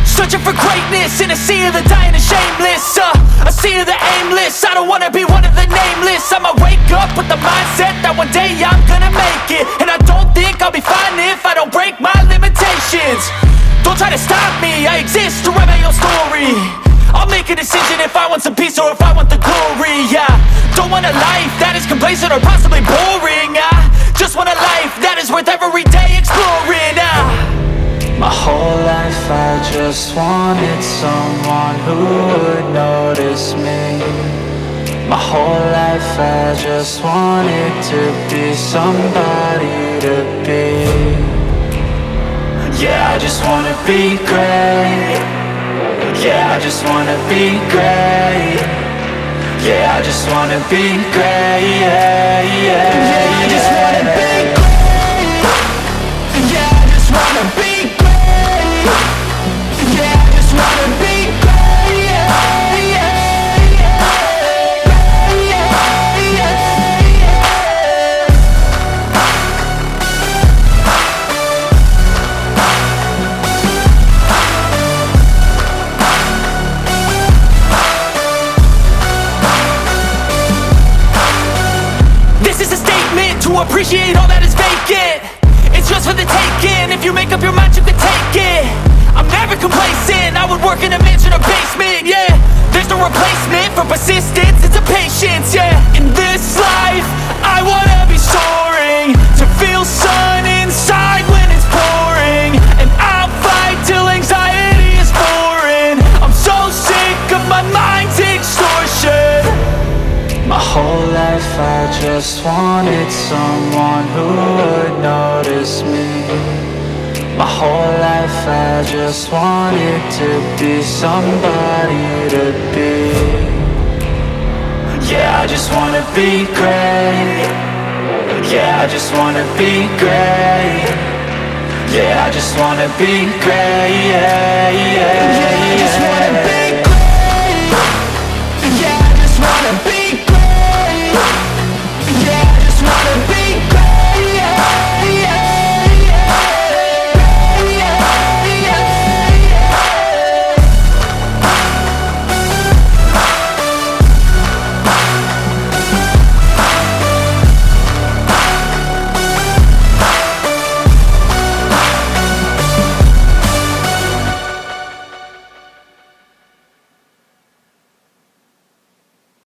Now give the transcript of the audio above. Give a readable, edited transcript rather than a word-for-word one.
Searching for greatness in a sea of the dying and shameless, a sea of the aimless. I don't wanna be one of the nameless. I'ma wake up with the mindset that one day I'm gonna make it. And I don't think I'll be fine if I don't break my limitations. Don't try to stop me, I exist to write my own story. I'll make a decision if I want some peace or if I want the glory. Yeah, don't want a life that is complacent or possibly boring. I just want a life that is worth every day exploring. My whole life I just wanted someone who would notice me. My whole life I just wanted to be somebody to be. Yeah, I just wanna be great. Yeah, I just wanna be great. Yeah, I just wanna be great. Yeah, yeah, I just wanna be great. Yeah, I just wanna be great. Yeah, I just wanna be great. Yeah, yeah, yeah. Yeah, yeah, yeah. This is a statement to appreciate all that is vacant. It's just for the taking. If you make up your mind, you can take it. I'm never complacent. I would work in a mansion or basement. Yeah, there's no replacement for persistence. It's a patience. Yeah, in this life, I wanna be soaring, to feel sun inside when it's pouring. And I'll fight till anxiety is foreign. I'm so sick of my mind's extortion. My whole life I just wanted someone who would notice me. My whole life I just wanted to be somebody to be. Yeah, I just wanna be great. Yeah, I just wanna be great. Yeah, I just wanna be great. Yeah, yeah, yeah, I just wanna